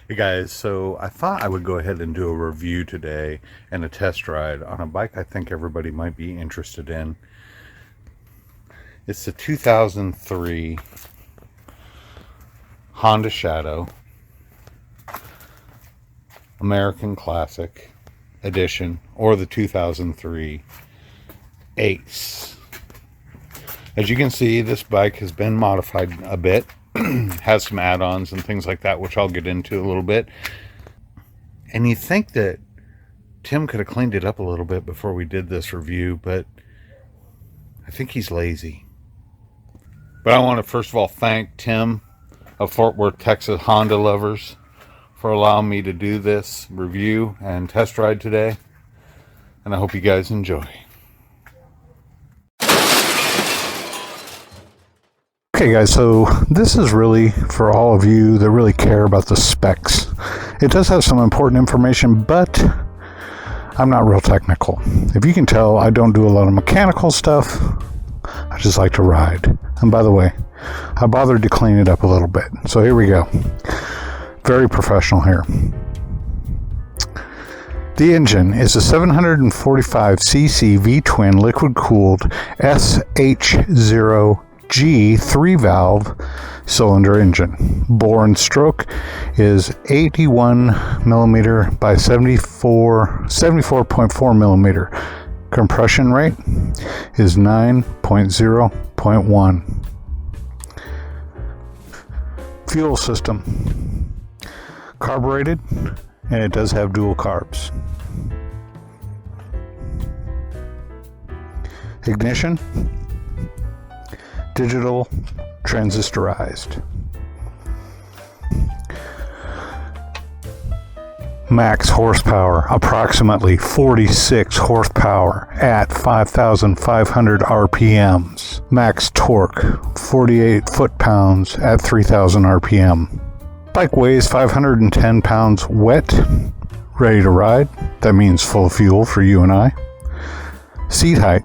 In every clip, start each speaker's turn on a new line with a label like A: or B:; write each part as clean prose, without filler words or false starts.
A: Hey guys, so I thought I would go ahead and do a review today and a test ride on a bike I think everybody might be interested in. It's the 2003 Honda Shadow American Classic Edition, or the 2003 Ace. As you can see, this bike has been modified a bit. Has some add-ons and things like that, which I'll get into a little bit. And you think that Tim could have cleaned it up a little bit before we did this review, but I think he's lazy. But I want to first of all thank Tim of Fort Worth, Texas, Honda Lovers, for allowing me to do this review and test ride today. And I hope you guys enjoy. Okay guys, so this is really for all of you that really care about the specs. It does have some important information, but I'm not real technical. If you can tell, I don't do a lot of mechanical stuff. I just like to ride. And by the way, I bothered to clean it up a little bit. So here we go. Very professional here. The engine is a 745cc V-twin liquid-cooled SH0 G 3-valve cylinder engine. Bore and stroke is 81 millimeter by 74.4 millimeter. Compression rate is 9.0.1. Fuel system. Carbureted, and it does have dual carbs. Ignition. Digital transistorized. Max horsepower, approximately 46 horsepower at 5,500 RPMs. Max torque, 48 foot-pounds at 3,000 RPM. Bike weighs 510 pounds wet, ready to ride. That means full of fuel for you and I. Seat height,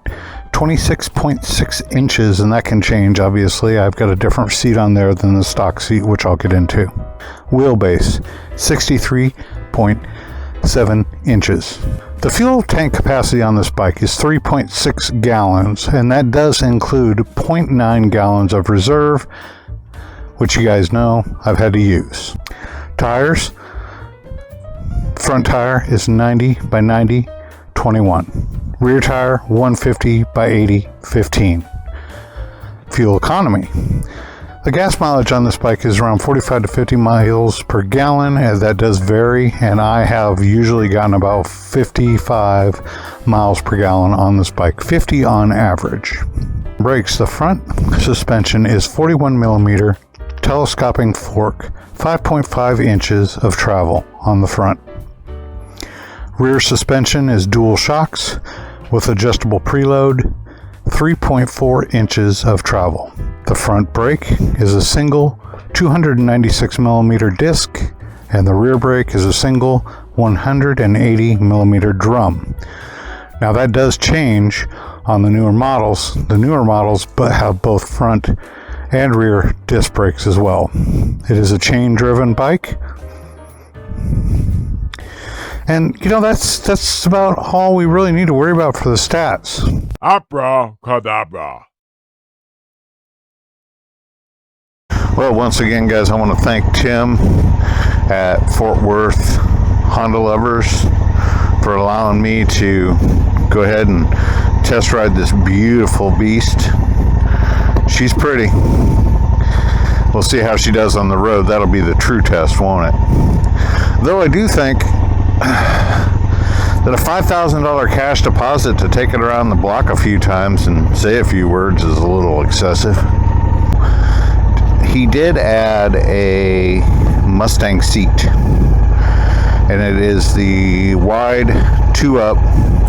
A: 26.6 inches, and that can change, obviously. I've got a different seat on there than the stock seat, which I'll get into. Wheelbase, 63.7 inches. The fuel tank capacity on this bike is 3.6 gallons, and that does include 0.9 gallons of reserve, which you guys know I've had to use. Tires, front tire is 90 by 90, 21. Rear tire, 150 by 80, 15. Fuel economy. The gas mileage on this bike is around 45 to 50 miles per gallon, and that does vary, and I have usually gotten about 55 miles per gallon on this bike, 50 on average. Brakes. The front suspension is 41 millimeter telescoping fork, 5.5 inches of travel on the front. Rear suspension is dual shocks with adjustable preload, 3.4 inches of travel. The front brake is a single 296 millimeter disc, and the rear brake is a single 180 millimeter drum. Now that does change on the newer models. The newer models have both front and rear disc brakes as well. It is a chain-driven bike. And, that's about all we really need to worry about for the stats.
B: Abracadabra.
A: Well, once again, guys, I want to thank Tim at Fort Worth Honda Lovers for allowing me to go ahead and test ride this beautiful beast. She's pretty. We'll see how she does on the road. That'll be the true test, won't it? Though I do think that a $5,000 cash deposit to take it around the block a few times and say a few words is a little excessive. He did add a Mustang seat, and it is the wide 2-up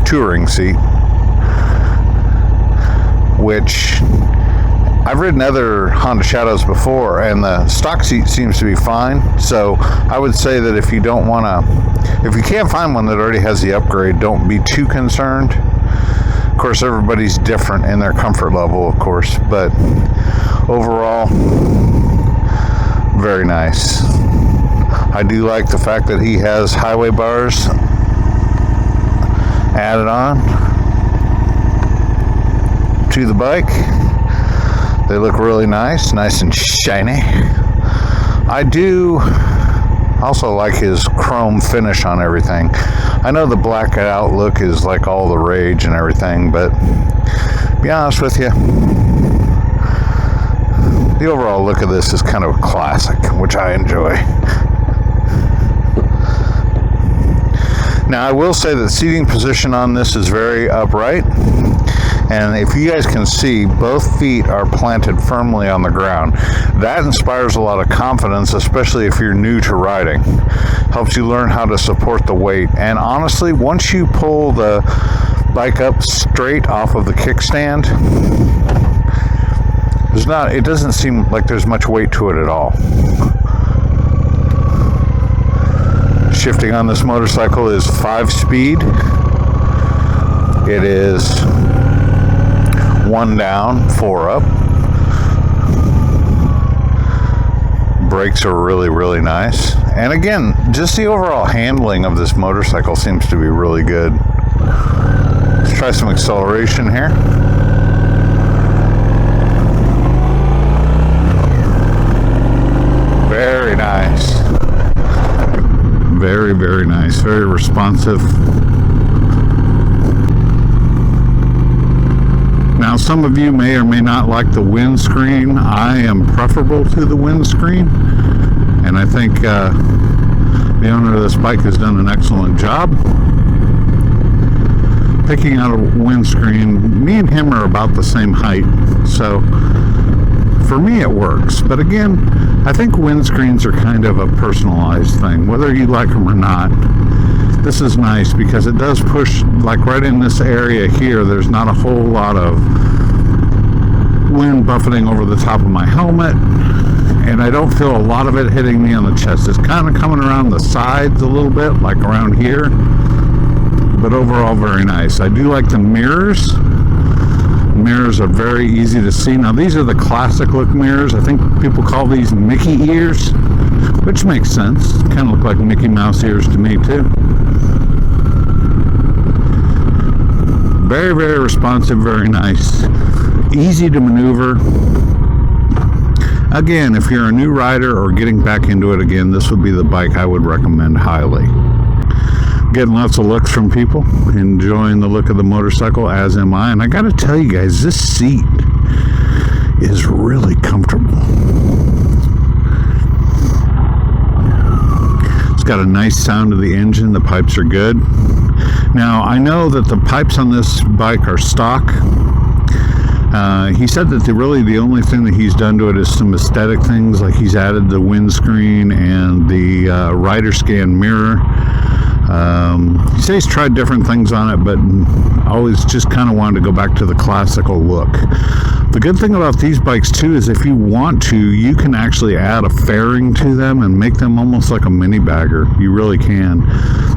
A: touring seat, which I've ridden other Honda Shadows before, and the stock seat seems to be fine. So I would say that if you can't find one that already has the upgrade, don't be too concerned. Of course, everybody's different in their comfort level, of course, but overall, very nice. I do like the fact that he has highway bars added on to the bike. They look really nice and shiny. I do also like his chrome finish on everything. I know the blacked out look is like all the rage and everything, but to be honest with you, the overall look of this is kind of a classic, which I enjoy. Now, I will say that the seating position on this is very upright, and if you guys can see, both feet are planted firmly on the ground. That inspires a lot of confidence, especially if you're new to riding. Helps you learn how to support the weight, and honestly, once you pull the bike up straight off of the kickstand, it doesn't seem like there's much weight to it at all. Shifting on this motorcycle is 5-speed. It is 1 down, 4 up. Brakes are really, really nice. And again, just the overall handling of this motorcycle seems to be really good. Let's try some acceleration here. Very nice. Very, very nice. Very responsive. Now, some of you may or may not like the windscreen. I am preferable to the windscreen, and I think the owner of this bike has done an excellent job picking out a windscreen. Me and him are about the same height, so for me it works. But again, I think windscreens are kind of a personalized thing, whether you like them or not. This is nice because it does push, like right in this area here, there's not a whole lot of wind buffeting over the top of my helmet, and I don't feel a lot of it hitting me on the chest. It's kind of coming around the sides a little bit, like around here, but overall very nice. I do like the mirrors. Mirrors are very easy to see. Now, these are the classic look mirrors. I think people call these Mickey ears, which makes sense. Kind of look like Mickey Mouse ears to me too. Very, very responsive, very nice. Easy to maneuver. Again, if you're a new rider or getting back into it again, this would be the bike I would recommend highly. Getting lots of looks from people, enjoying the look of the motorcycle, as am I. And I gotta tell you guys, this seat is really comfortable. It's got a nice sound to the engine. The pipes are good. Now, I know that the pipes on this bike are stock. He said that the only thing that he's done to it is some aesthetic things, like he's added the windscreen and the rider scan mirror. He says he's tried different things on it, but always just kind of wanted to go back to the classical look. The good thing about these bikes too is if you want to, you can actually add a fairing to them and make them almost like a mini bagger. You really can.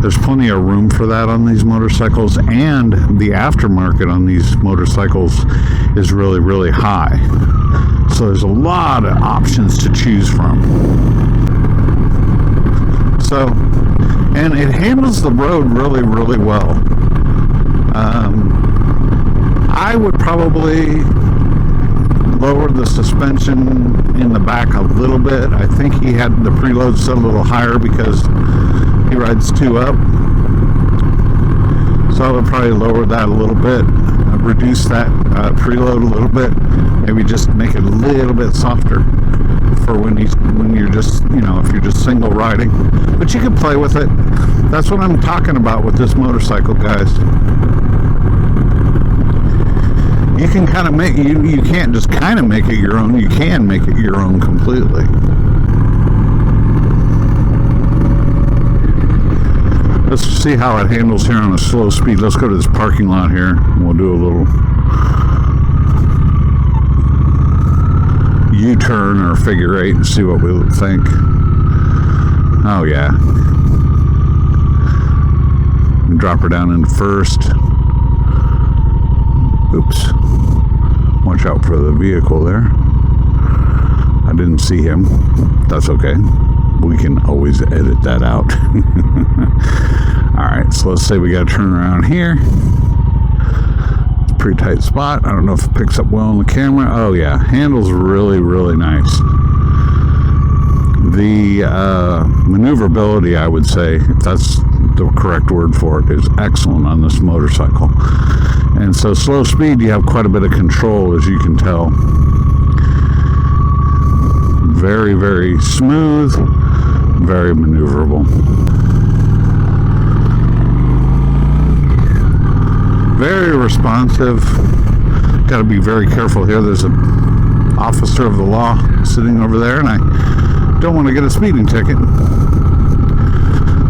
A: There's plenty of room for that on these motorcycles, and the aftermarket on these motorcycles is really, really high. So there's a lot of options to choose from. So, and it handles the road really, really well. I would probably lower the suspension in the back a little bit. I think he had the preload set a little higher because he rides 2 up. So I would probably lower that a little bit, reduce that preload a little bit, maybe just make it a little bit softer for when you're just, if you're just single riding. But you can play with it. That's what I'm talking about with this motorcycle, guys. You can kind of make, you can't just kind of make it your own, you can make it your own completely. Let's see how it handles here on a slow speed. Let's go to this parking lot here, and we'll do a little U-turn or figure 8 and see what we think. Oh yeah. Drop her down into first. Oops. Watch out for the vehicle there. I didn't see him. That's okay. we can always edit that out. All right, so let's say we got to turn around here. It's a pretty tight spot. I don't know if it picks up well on the camera. Oh yeah, handle's really, really nice. The maneuverability, I would say, if that's the correct word for it, is excellent on this motorcycle. And so slow speed, you have quite a bit of control, as you can tell. Very, very smooth, very maneuverable. Very responsive. Got to be very careful here. There's an officer of the law sitting over there, and I don't want to get a speeding ticket.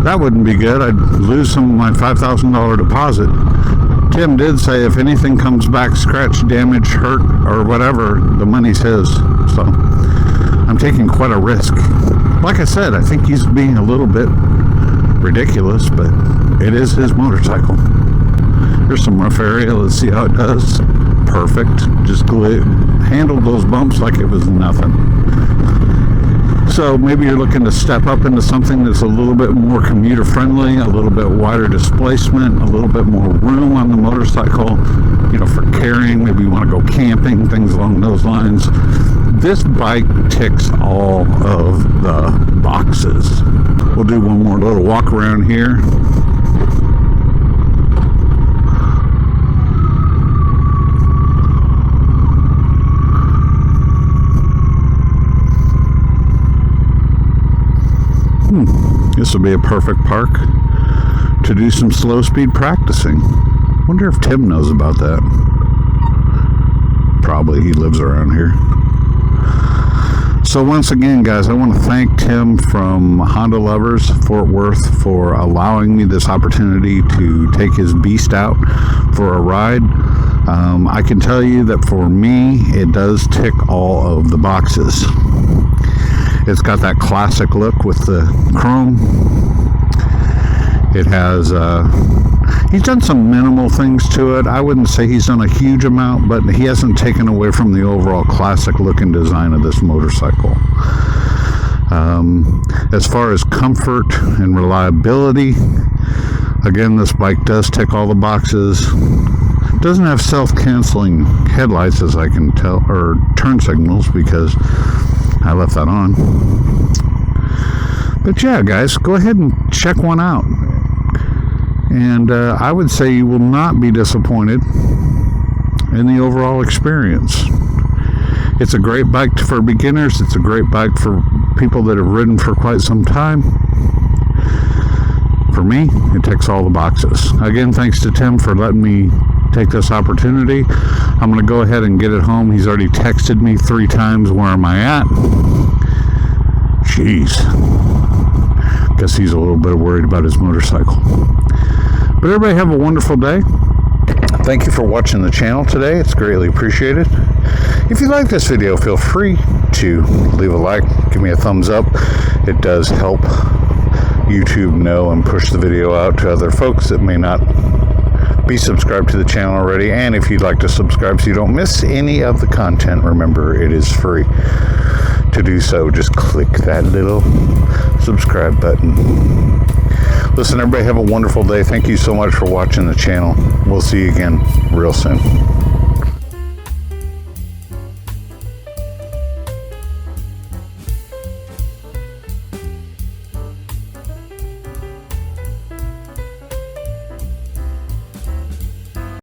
A: That wouldn't be good. I'd lose some of my $5,000 deposit. Tim did say if anything comes back, scratch, damage, hurt, or whatever, the money's his. So I'm taking quite a risk. Like I said, I think he's being a little bit ridiculous, but it is his motorcycle. Here's some rough area. Let's see how it does. Perfect. Just handled those bumps like it was nothing. So maybe you're looking to step up into something that's a little bit more commuter friendly, a little bit wider displacement, a little bit more room on the motorcycle, you know, for carrying. Maybe you want to go camping, things along those lines. This bike ticks all of the boxes. We'll do one more little walk around here. This would be a perfect park to do some slow speed practicing. Wonder if Tim knows about that. Probably, he lives around here. So once again, guys, I want to thank Tim from Honda Lovers Fort Worth for allowing me this opportunity to take his beast out for a ride. I can tell you that for me, it does tick all of the boxes. It's got that classic look with the chrome. It has, he's done some minimal things to it. I wouldn't say he's done a huge amount, but he hasn't taken away from the overall classic look and design of this motorcycle. As far as comfort and reliability, again, this bike does tick all the boxes. Doesn't have self-canceling headlights, as I can tell, or turn signals, because I left that on. But yeah, guys, go ahead and check one out. And I would say you will not be disappointed in the overall experience. It's a great bike for beginners. It's a great bike for people that have ridden for quite some time. For me, it ticks all the boxes. Again, thanks to Tim for letting me take this opportunity. I'm going to go ahead and get it home. He's already texted me 3 times, where am I at? Jeez. Guess he's a little bit worried about his motorcycle. But everybody have a wonderful day. Thank you for watching the channel today. It's greatly appreciated. If you like this video, feel free to leave a like, give me a thumbs up. It does help YouTube know and push the video out to other folks that may not be subscribed to the channel already. And if you'd like to subscribe so you don't miss any of the content, remember it is free. To do so, just click that little subscribe button. Listen, everybody have a wonderful day. Thank you so much for watching the channel. We'll see you again real soon.